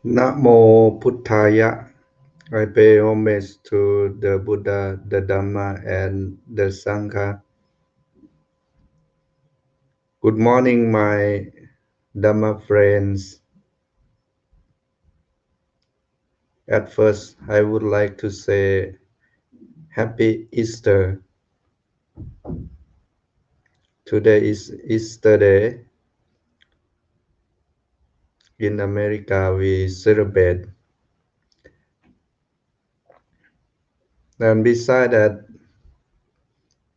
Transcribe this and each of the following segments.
Namo Buddhaya. I pay homage to the Buddha, the Dhamma, and the Sangha. Good morning, my Dhamma friends. At first, I would like to say Happy Easter. Today is Easter Day. In America, we celebrate. And beside that,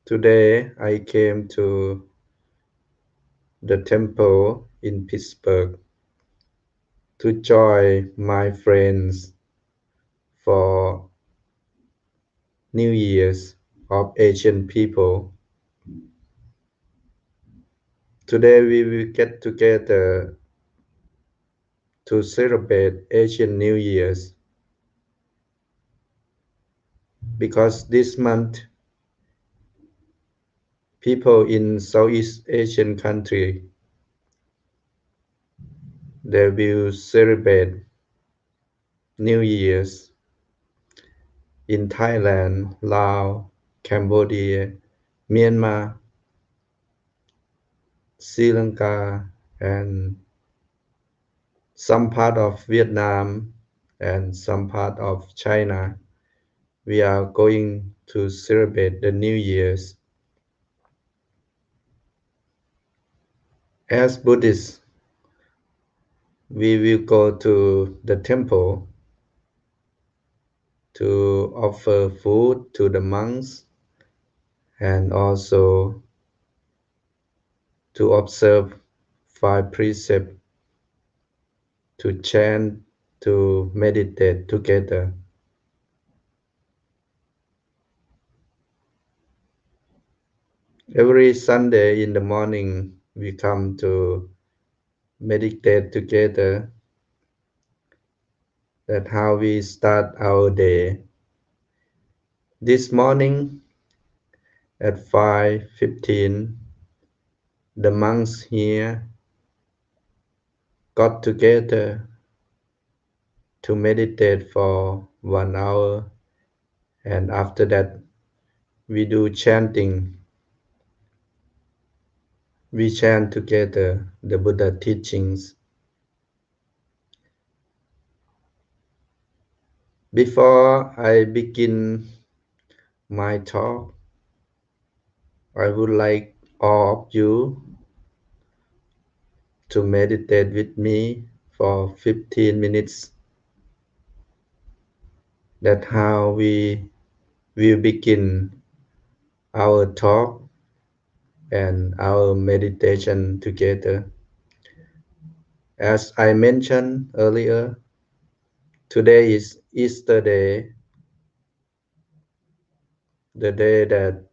today I came to the temple in Pittsburgh to join my friends for New Year's of Asian people. Today we will get together to celebrate Asian New Year's because this month people in Southeast Asian country they will celebrate New Year's in Thailand, Laos, Cambodia, Myanmar, Sri Lanka, and some part of Vietnam and some part of China. We are going to celebrate the New Year's. As Buddhists, we will go to the temple to offer food to the monks and also to observe five precepts, to chant, to meditate together. Every Sunday in the morning, we come to meditate together. That's how we start our day. This morning at 5:15, the monks here got together to meditate for 1 hour, and after that we do chanting. We chant together the Buddha teachings. Before I begin my talk, I would like all of you to meditate with me for 15 minutes. That's how we will begin our talk and our meditation together. As I mentioned earlier, today is Easter Day, the day that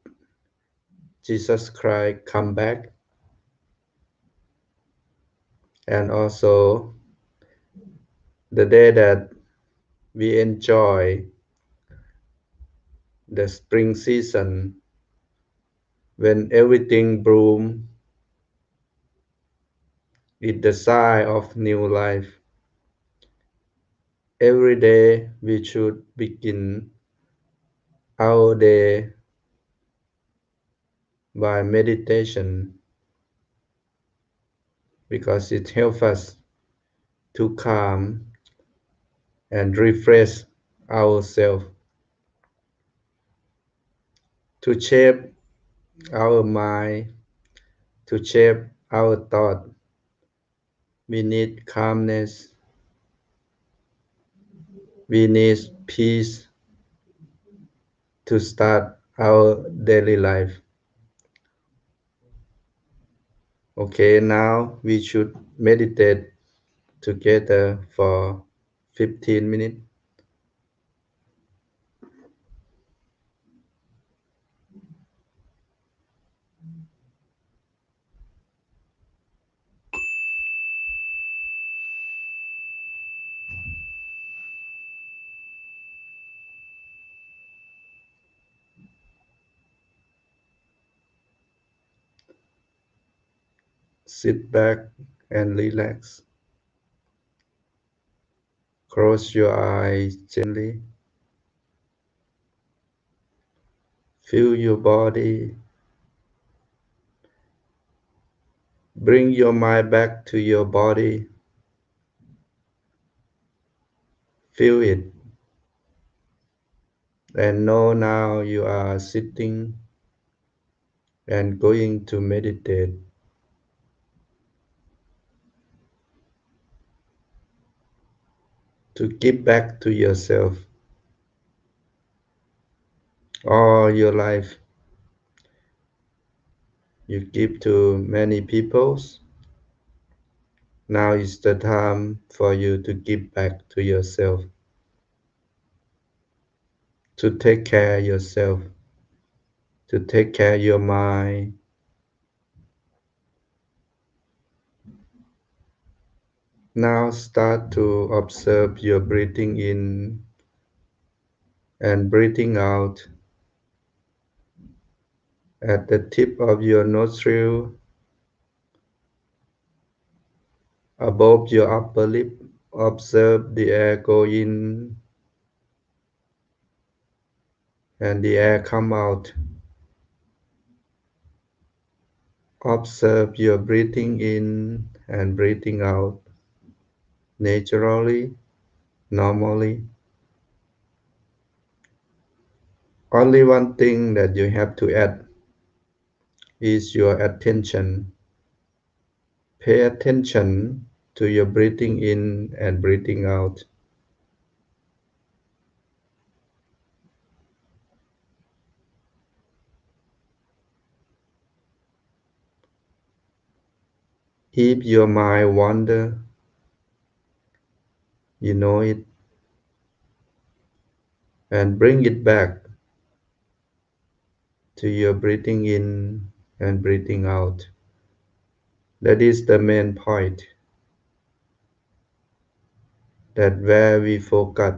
Jesus Christ come back, and also the day that we enjoy the spring season when everything bloom. It's the sign of new life. Every day we should begin our day by meditation because it helps us to calm and refresh ourselves, to shape our mind, to shape our thought. We need calmness, we need peace to start our daily life. Okay, now we should meditate together for 15 minutes. Sit back and relax. Close your eyes gently. Feel your body. Bring your mind back to your body. Feel it. And know now you are sitting and going to meditate, to give back to yourself. All your life you give to many peoples. Now is the time for you to give back to yourself, to take care of yourself, to take care of your mind. Now start to observe your breathing in and breathing out at the tip of your nostril, above your upper lip. Observe the air go in and the air come out. Observe your breathing in and breathing out naturally, normally. Only one thing that you have to add is your attention. Pay attention to your breathing in and breathing out. If your mind wander, you know it, and bring it back to your breathing in and breathing out. That is the main point, that where we focus.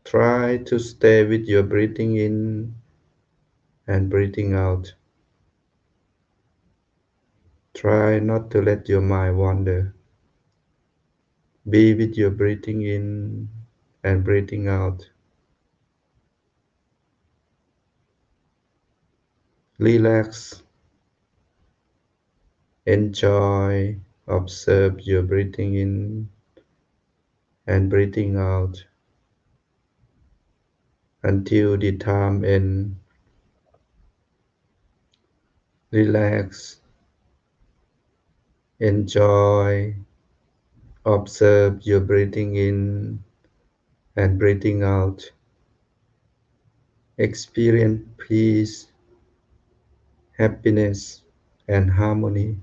Try to stay with your breathing in and breathing out. Try not to let your mind wander. Be with your breathing in and breathing out. Relax, enjoy, observe your breathing in and breathing out until the time ends. Relax, enjoy, observe your breathing in and breathing out. Experience peace, happiness, and harmony.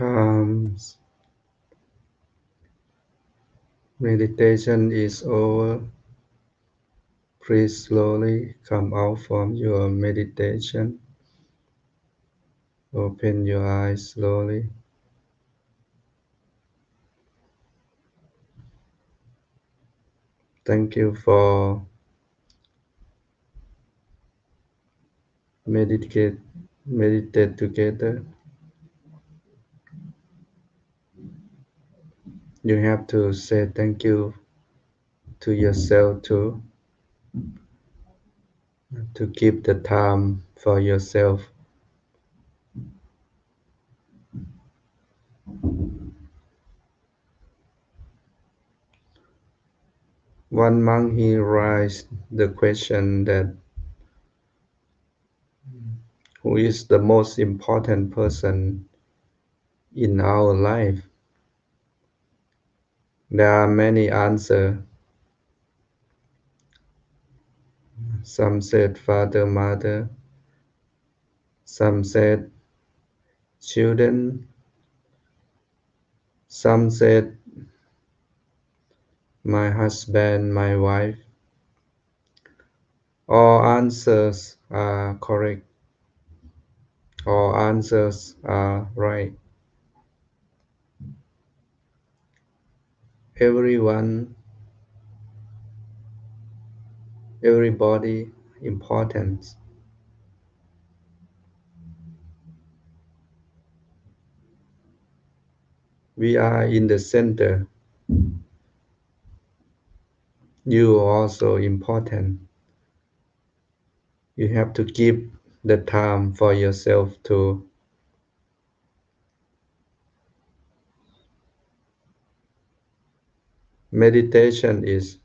Comes. Meditation is over. Please slowly come out from your meditation. Open your eyes slowly. Thank you for meditate meditate together. You have to say thank you to yourself too, to keep the time for yourself. One monk he raised the question that who is the most important person in our life? There are many answers. Some said father, mother. Some said children. Some said my husband, my wife. All answers are correct. All answers are right. Everyone, everybody important. We are in the center. You are also important. You have to keep the time for yourself too. Meditation is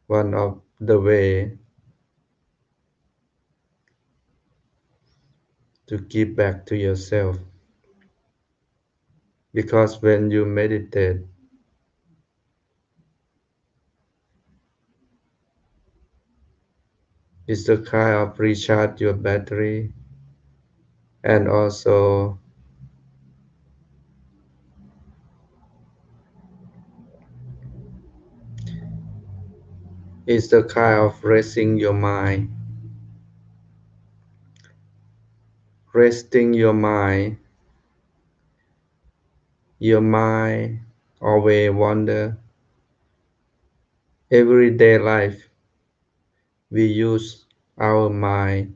one of the way to give back to yourself. Because when you meditate, it's the kind of recharge your battery and also It's the kind of resting your mind. Resting your mind always wander. Everyday life, we use our mind.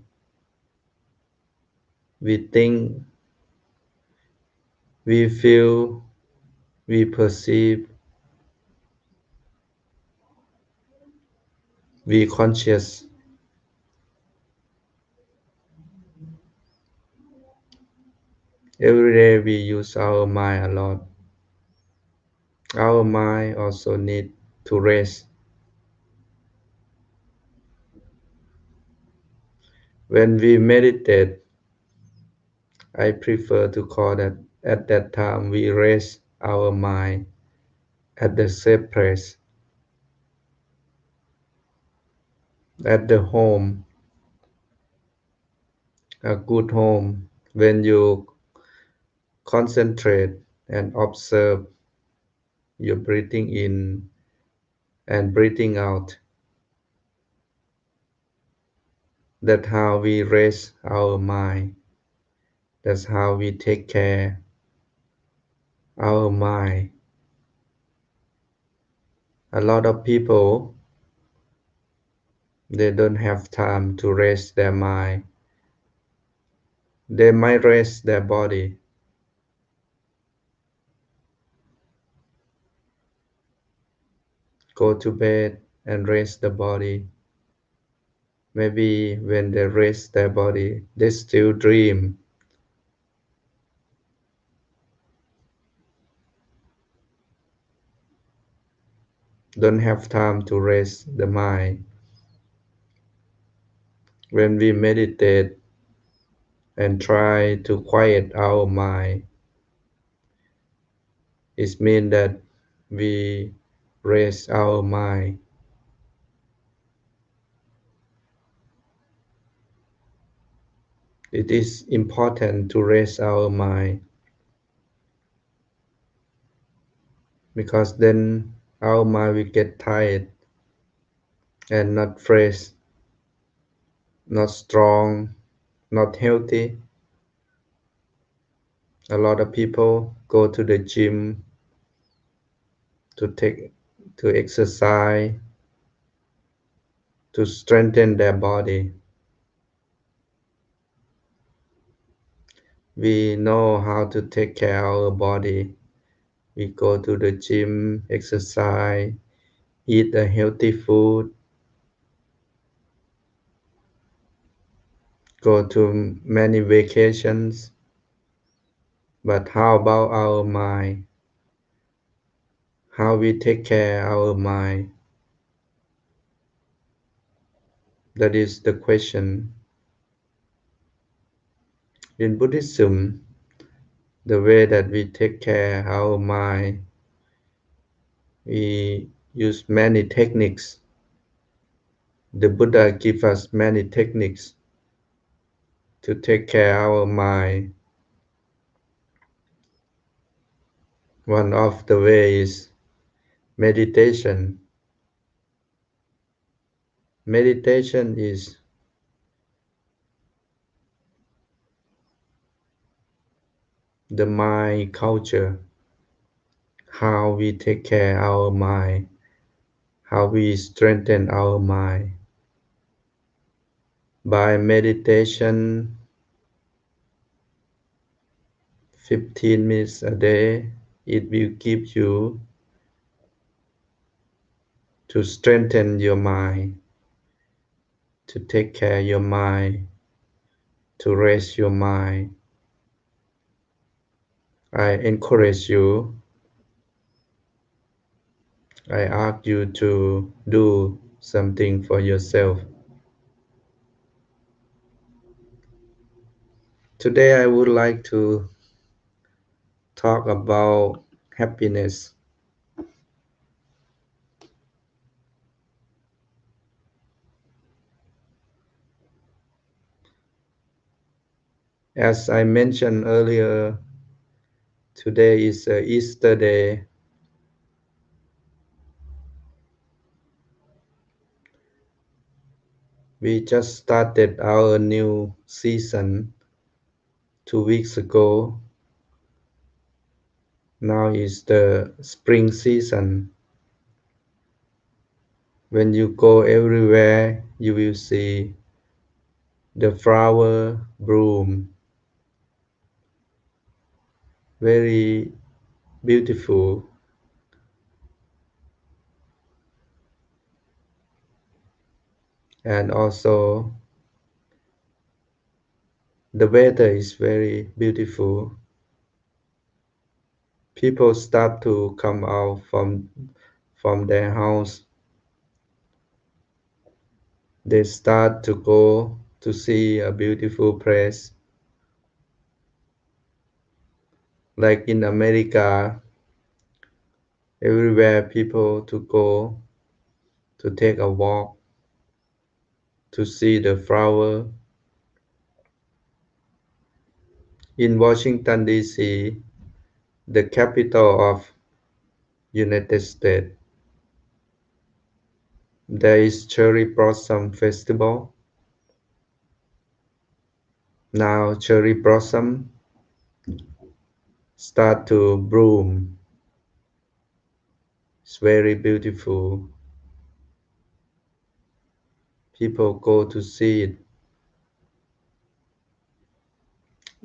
We think, we feel, we perceive, we conscious. Every day we use our mind a lot. Our mind also need to rest. When we meditate, I prefer to call that at that time we rest our mind at the safe place, at the home, a good home. When you concentrate and observe your breathing in and breathing out, that's how we rest our mind. That's how we take care our mind. A lot of people, they don't have time to rest their mind. They might rest their body, go to bed and rest the body. Maybe when they rest their body, they still dream, don't have time to rest the mind. When we meditate and try to quiet our mind, it means that we rest our mind. It is important to rest our mind because then our mind will get tired and not fresh, not strong, not healthy. A lot of people go to the gym to take to exercise to strengthen their body. We know how to take care of our body. We go to the gym, exercise, eat a healthy food, go to many vacations. But how about our mind? How we take care our mind? That is the question. In Buddhism, the way that we take care our mind, we use many techniques. The Buddha give us many techniques to take care our mind. One of the ways is meditation. Meditation is the mind culture, how we take care our mind, how we strengthen our mind. By meditation, 15 minutes a day, it will give you to strengthen your mind, to take care your mind, to rest your mind. I encourage you, I ask you to do something for yourself. Today I would like to talk about happiness. As I mentioned earlier, today is Easter day. We just started our new season 2 weeks ago. Now is the spring season. When you go everywhere, you will see the flower bloom, very beautiful, and also the weather is very beautiful. People start to come out from their house. They start to go to see a beautiful place. Like in America, everywhere people to go to take a walk to see the flower. In Washington D.C., the capital of United States, there is cherry blossom festival. Now cherry blossom start to bloom. It's very beautiful. People go to see it.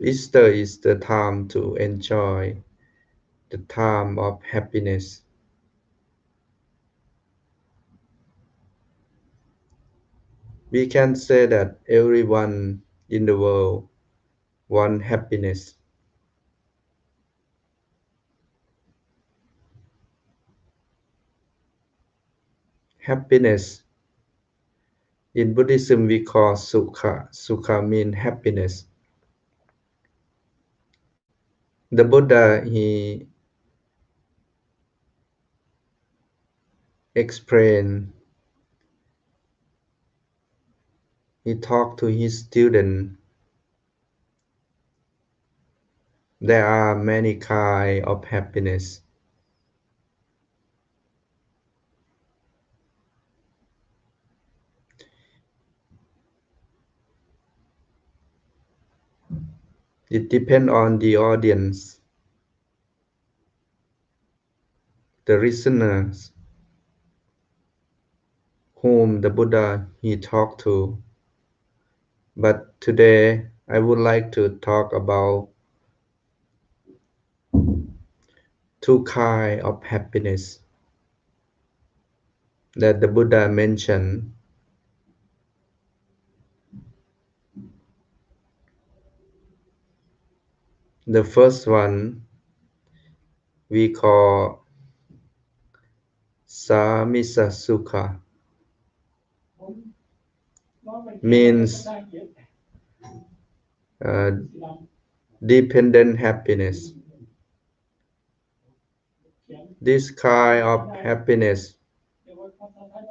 Easter is the time to enjoy, the time of happiness. We can say that everyone in the world wants happiness. Happiness. In Buddhism, we call sukha. Sukha means happiness. The Buddha, he explained, he talked to his student. There are many kinds of happiness. It depends on the audience, the listeners whom the Buddha he talked to. But today I would like to talk about two kinds of happiness that the Buddha mentioned. The first one we call Samisa Sukha, means uh, dependent happiness. This kind of happiness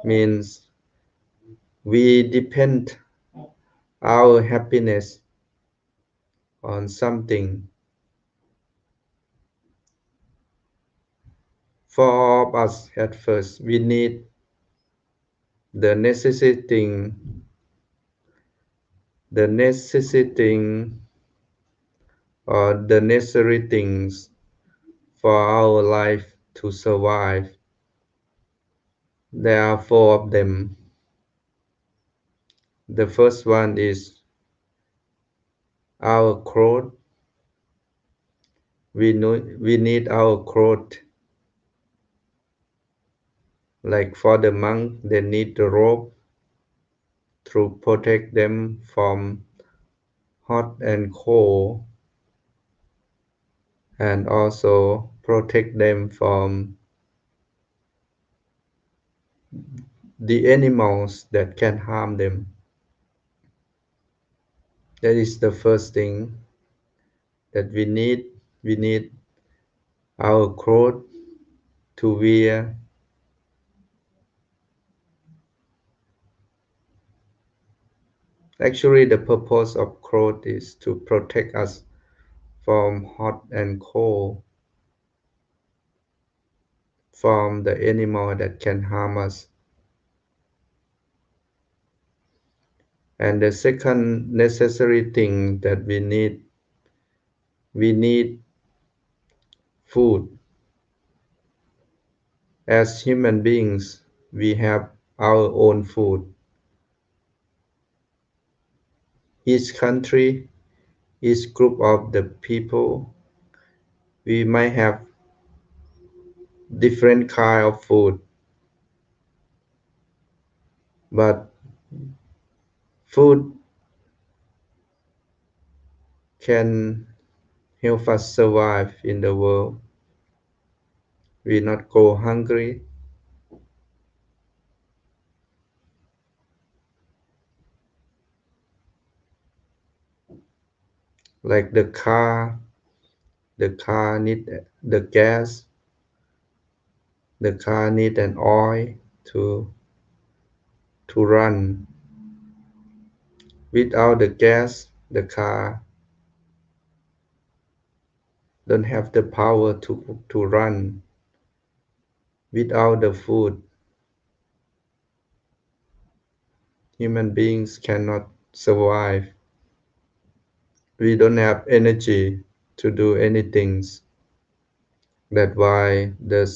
means we depend our happiness on something. For all of us at first, we need the necessitating, the necessitating or the necessary things for our life to survive. There are four of them. The first one is our clothes. We need our clothes. Like for the monk, they need the robe to protect them from hot and cold, and also protect them from the animals that can harm them. That is the first thing that we need. We need our clothes to wear. Actually, the purpose of clothes is to protect us from hot and cold, from the animal that can harm us. And the second necessary thing that we need food. As human beings, we have our own food. Each country, each group of the people, we might have different kind of food, but food can help us survive in the world. We not go hungry, like the car need the gas, the car need an oil to to run. Without the gas, the car don't have the power to run. Without the food, human beings cannot survive. We don't have energy to do anything. That's why the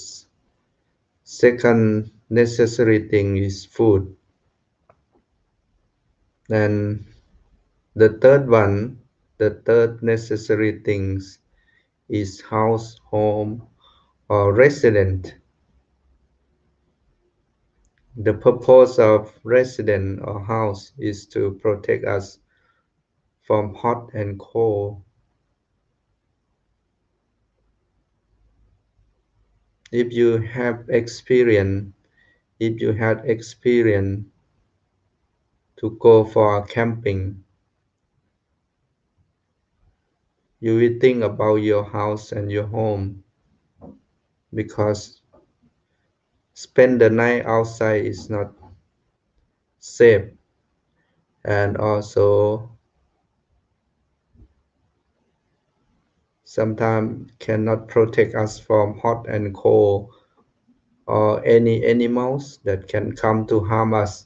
second necessary thing is food. And the third one, the third necessary things is house, home, or resident. The purpose of resident or house is to protect us from hot and cold. If you have experience, if you had experience to go for camping, you will think about your house and your home because spend the night outside is not safe and also sometimes cannot protect us from hot and cold or any animals that can come to harm us.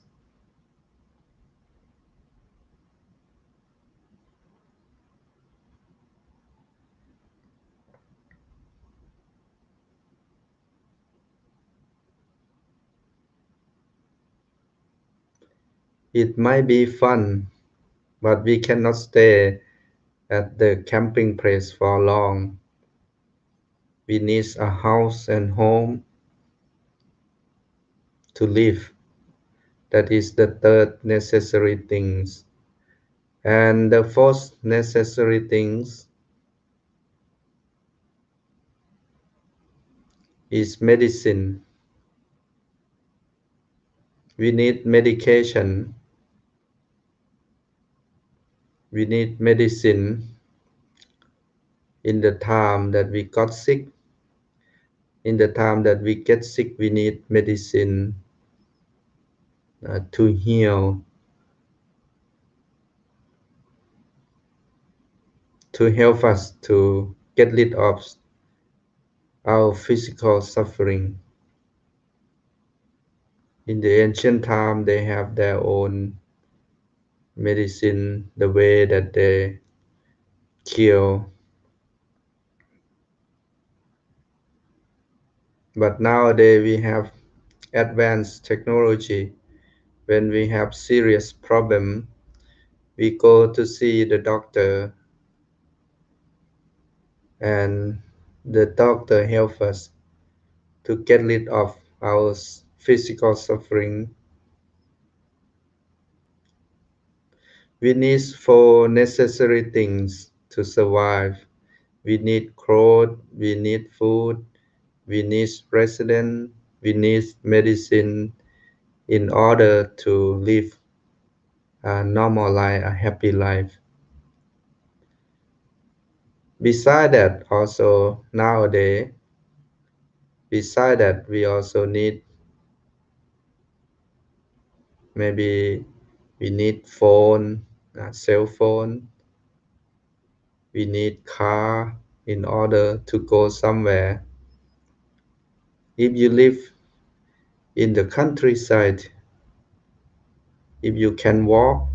It might be fun, but we cannot stay at the camping place for long. We need a house and home to live. That is the third necessary things. And the fourth necessary things is medicine. We need medication. We need medicine in the time that we got sick. In the time that we get sick, we need medicine to heal, to help us to get rid of our physical suffering. In the ancient time, they have their own medicine, the way that they cure. But nowadays we have advanced technology. When we have serious problem, we go to see the doctor and the doctor help us to get rid of our physical suffering. We need four necessary things to survive. We need clothes, we need food, we need residence, we need medicine in order to live a normal life, a happy life. Beside that, also nowadays, beside that, we also need maybe we need phone, cell phone, we need car in order to go somewhere. If you live in the countryside, if you can walk,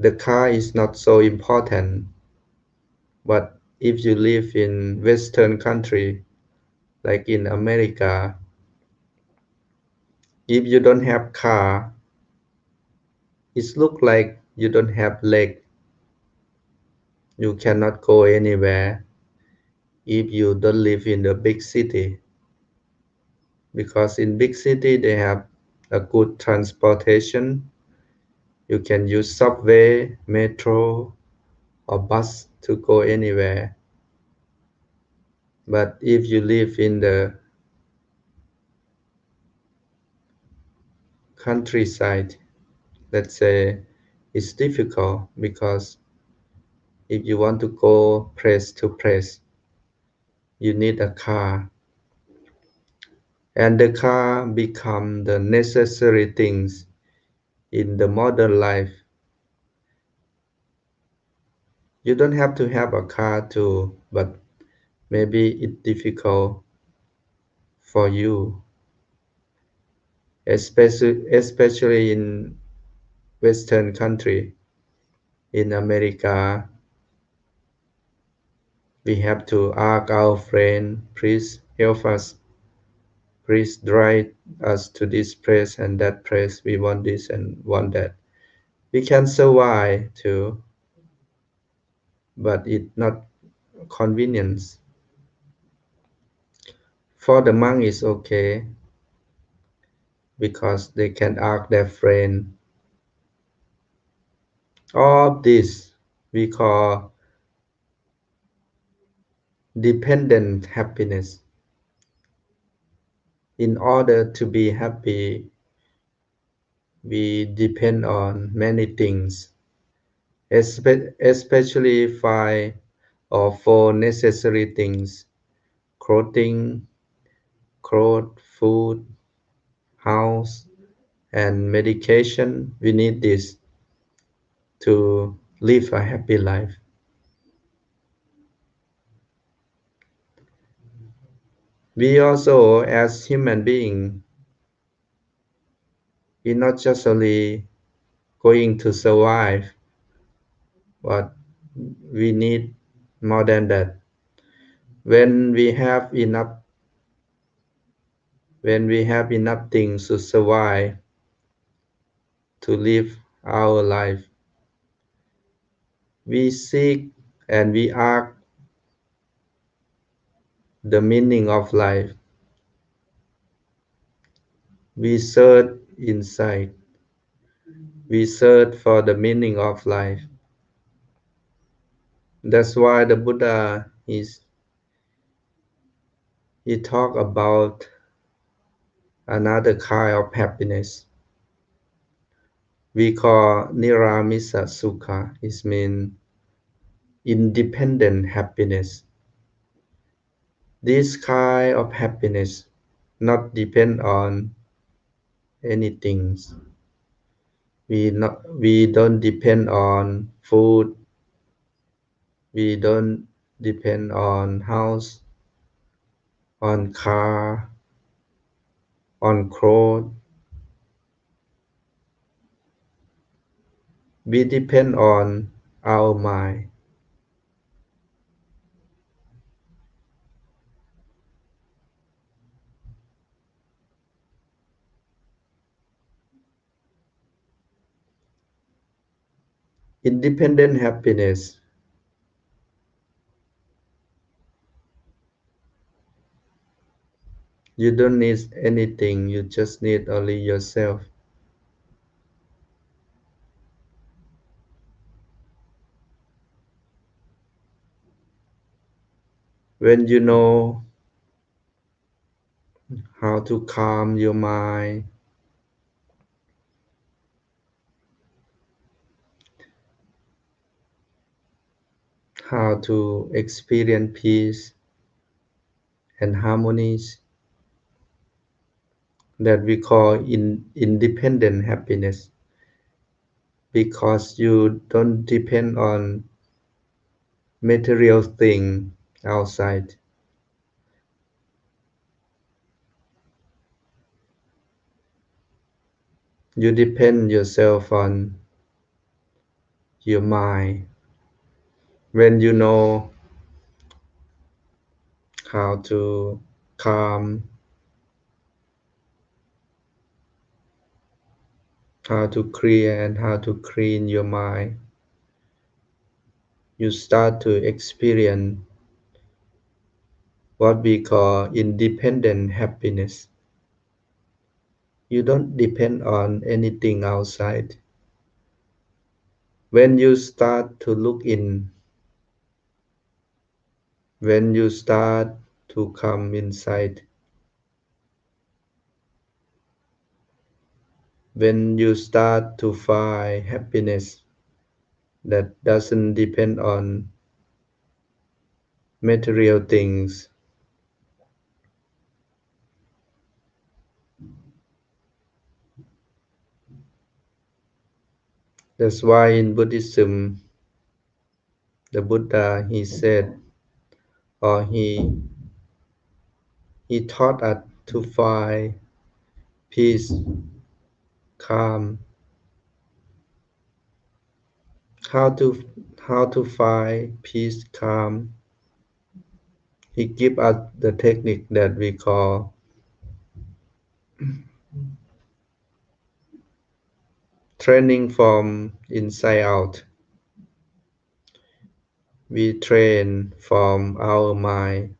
the car is not so important. But if you live in Western country, like in America, if you don't have car, it look like you don't have leg. You cannot go anywhere if you don't live in the big city. Because in big city they have a good transportation. You can use subway, metro, or bus to go anywhere. But if you live in the countryside, let's say, it's difficult because if you want to go place to place, you need a car. And the car become the necessary things in the modern life. You don't have to have a car too, but maybe it's difficult for you, especially in Western country. In America, we have to ask our friend, please help us, please drive us to this place and that place. We want this and want that. We can survive too, but it's not convenience. For the monk is okay because they can ask their friend. All of this we call dependent happiness. In order to be happy, we depend on many things, especially five or four necessary things: clothing, food, house, and medication. We need this to live a happy life. We also, as human beings, we're not just only going to survive, but we need more than that. When we have enough, when we have enough things to survive, to live our life, we seek and we ask the meaning of life. We search inside. We search for the meaning of life. That's why the Buddha he talk about another kind of happiness. We call Niramisa Sukha. It means independent happiness. This kind of happiness not depend on anything. We don't depend on food. We don't depend on house, on car, on clothes. We depend on our mind. Independent happiness. You don't need anything. You just need only yourself. When you know how to calm your mind, how to experience peace and harmonies, that we call independent happiness, because you don't depend on material thing outside. You depend yourself on your mind. When you know how to calm, how to clear, and how to clean your mind, you start to experience what we call independent happiness. You don't depend on anything outside. When you start to look in, when you start to come inside, when you start to find happiness that doesn't depend on material things. That's why in Buddhism, the Buddha he said, or he taught us to find peace, calm, how to how to find peace, calm. He give us the technique that we call training from inside out. We train from our mind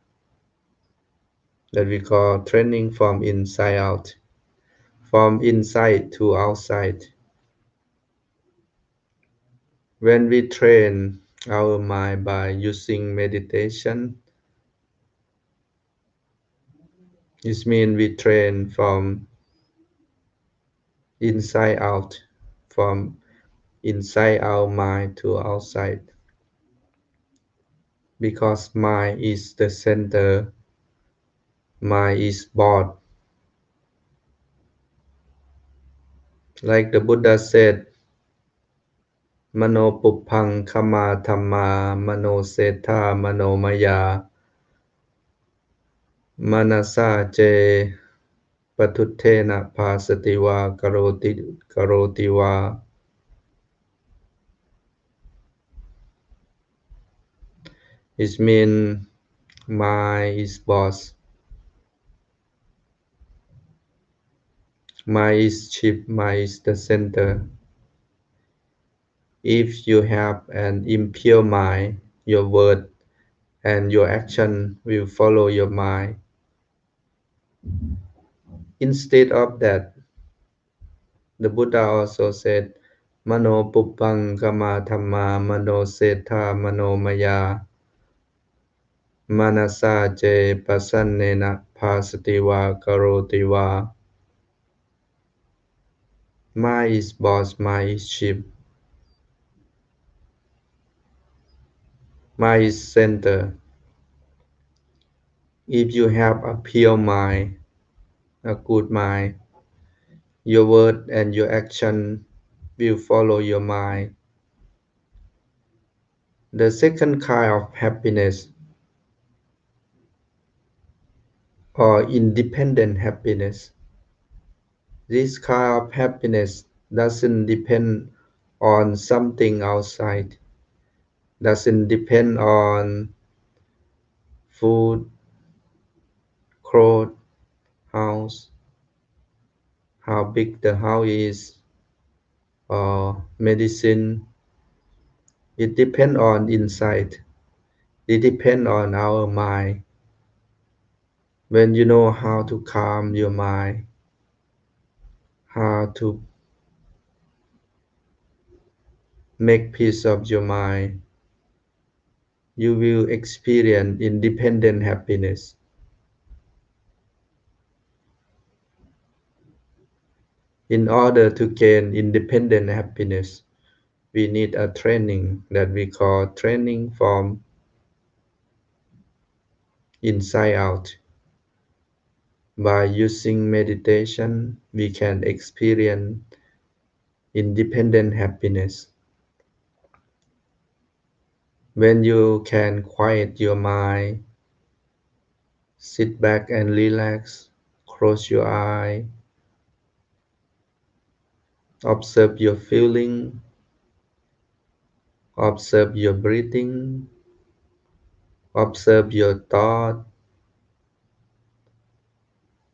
that we call training from inside out, from inside to outside. When we train our mind by using meditation, it means we train from inside out, from inside our mind to outside, because mind is the center, mind is board. Like the Buddha said, Mano puppang kama thamma mano seta mano maya manasa je patuttena pasatiwa karotiwa. It means mind is boss, mind is chief, mind is the center. If you have an impure mind, your word and your action will follow your mind. Instead of that, the Buddha also said, Mano puppang kama thamma mano seta mano maya manasa je pasannena pasatiwa karotiwa. Mind is boss, mind is chief, mind is center. If you have a pure mind, a good mind, your word and your action will follow your mind. The second kind of happiness, or independent happiness, this kind of happiness doesn't depend on something outside, doesn't depend on food, clothes, house, how big the house is, or medicine. It depends on inside. It depends on our mind. When you know how to calm your mind, how to make peace of your mind, you will experience independent happiness. In order to gain independent happiness, we need a training that we call training from inside out. By using meditation, we can experience independent happiness. When you can quiet your mind, sit back and relax, close your eye, observe your feeling, Observe your breathing, observe your thought,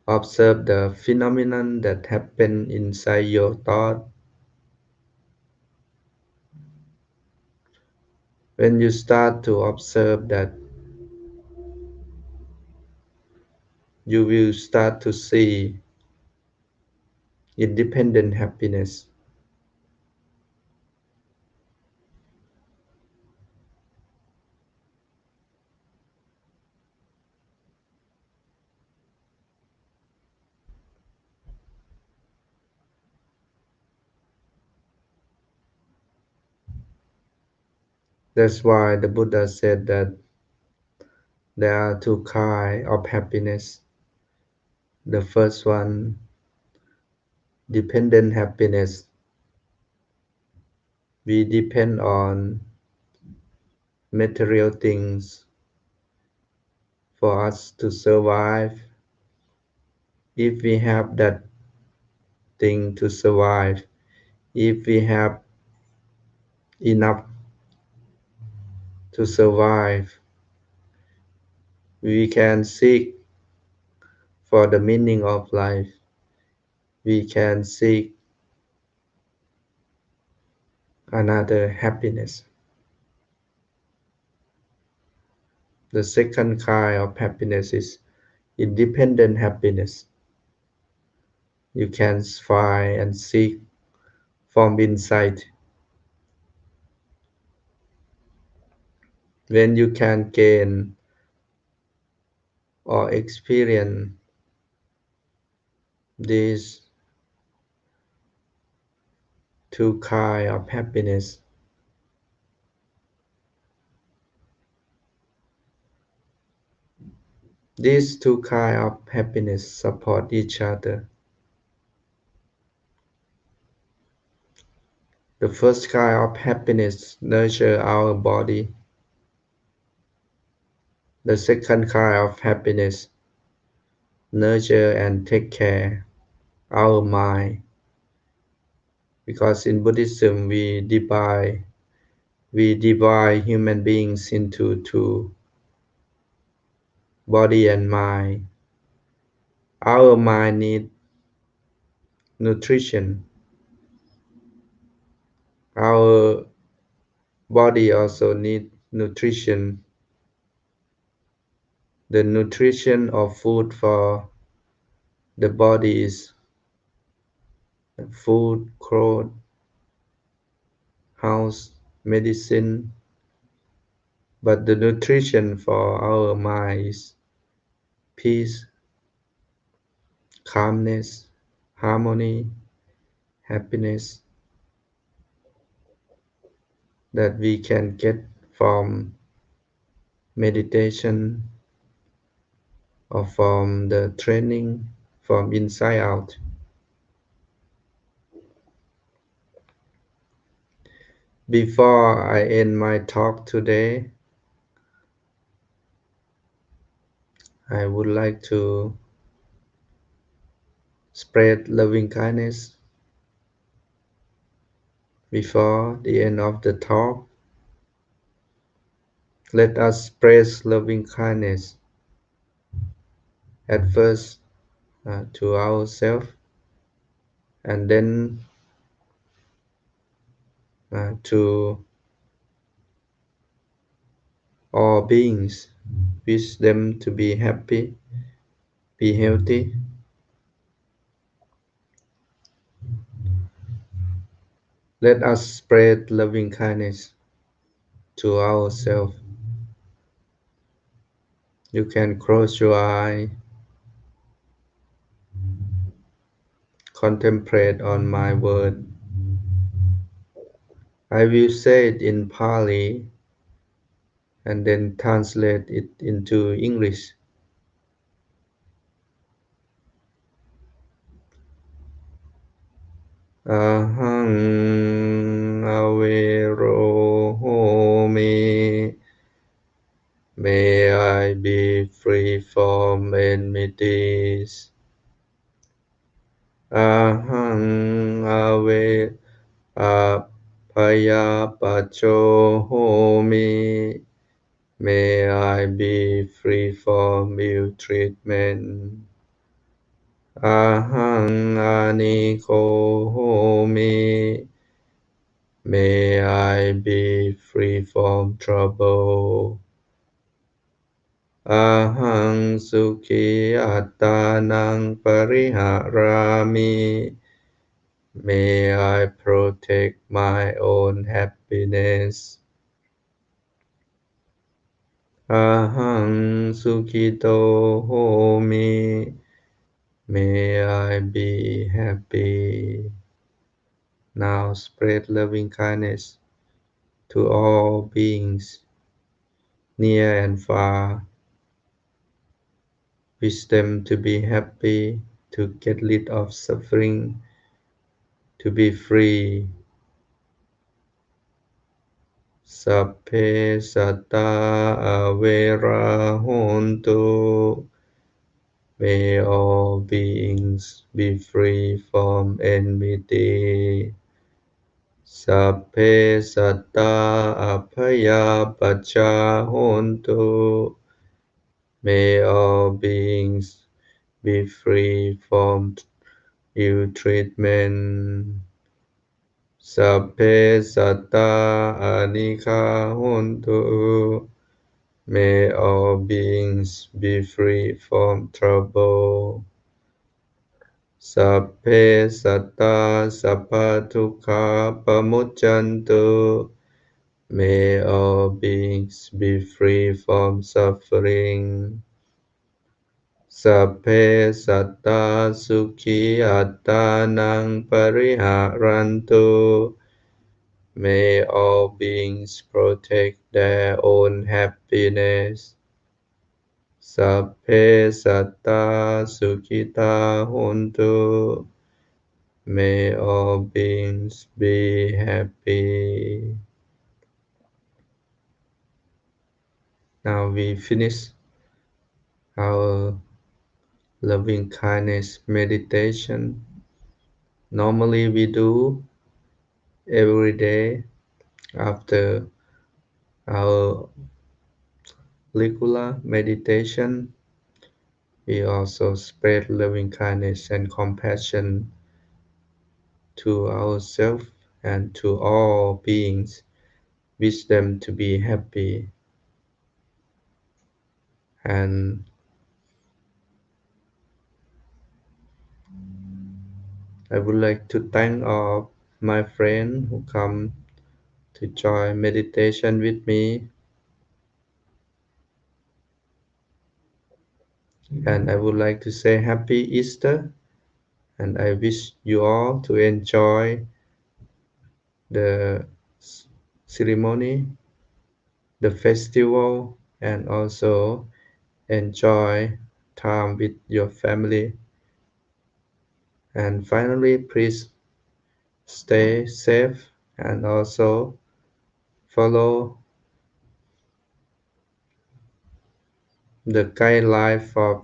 observe the phenomenon that happen inside your thought. When you start to observe that, you will start to see independent happiness. That's why the Buddha said that there are two kinds of happiness. The first one, dependent happiness. We depend on material things for us to survive. If we have that thing to survive, if we have enough to survive, we can seek for the meaning of life. We can seek another happiness. The second kind of happiness is independent happiness. You can find and seek from inside. When you can gain or experience these two kind of happiness, these two kind of happiness support each other. The first kind of happiness nurture our body. The second kind of happiness nurture and take care our mind. Because in Buddhism we divide human beings into two, body and mind. Our mind need nutrition. Our body also need nutrition. The nutrition of food for the body is food, clothes, house, medicine. But the nutrition for our mind is peace, calmness, harmony, happiness that we can get from meditation or from the training from inside out. Before I end my talk today, I would like to spread loving kindness. Before the end of the talk, let us spread loving kindness at first to ourselves and then to all beings. Wish them to be happy, be healthy. Let us spread loving kindness to ourselves. You can close your eye, contemplate on my word. I will say it in Pali and then translate it into English. Ahang avero me. May I be free from enmities. Ahang ave Paya Pacho Homi. May I be free from ill treatment. Ahang Aniko Homi. May I be free from trouble. Ahang Sukhi Attanang Pariharami. May I protect my own happiness. Ahang Sukhito Homi. May I be happy. Now spread loving kindness to all beings, near and far. Wish them to be happy, to get rid of suffering, to be free. Sappe satta avera hontu. May all beings be free from enmity. Sappe satta apaya pacha hontu. May all beings be free from ill treatment. Sappe satta anika hontu. May all beings be free from trouble. Sappe satta sappatukkha pamucchantu. May all beings be free from suffering. Sappe satta sukhi attanang pariharantu. May all beings protect their own happiness. Sappe satta sukhita hontu. May all beings be happy. Now we finish our loving kindness meditation. Normally we do every day after our regular meditation. We also spread loving kindness and compassion to ourselves and to all beings. Wish them to be happy. And I would like to thank all my friends who come to join meditation with me. And I would like to say happy Easter. And I wish you all to enjoy the ceremony, the festival, and also enjoy time with your family. And finally, please stay safe and also follow the guideline of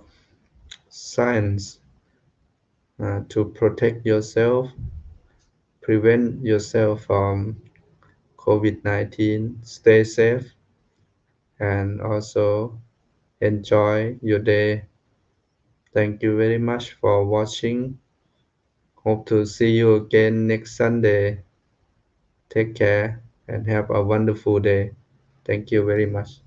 science to protect yourself, prevent yourself from COVID-19. Stay safe and also enjoy your day. Thank you very much for watching. Hope to see you again next Sunday. Take care and have a wonderful day. Thank you very much.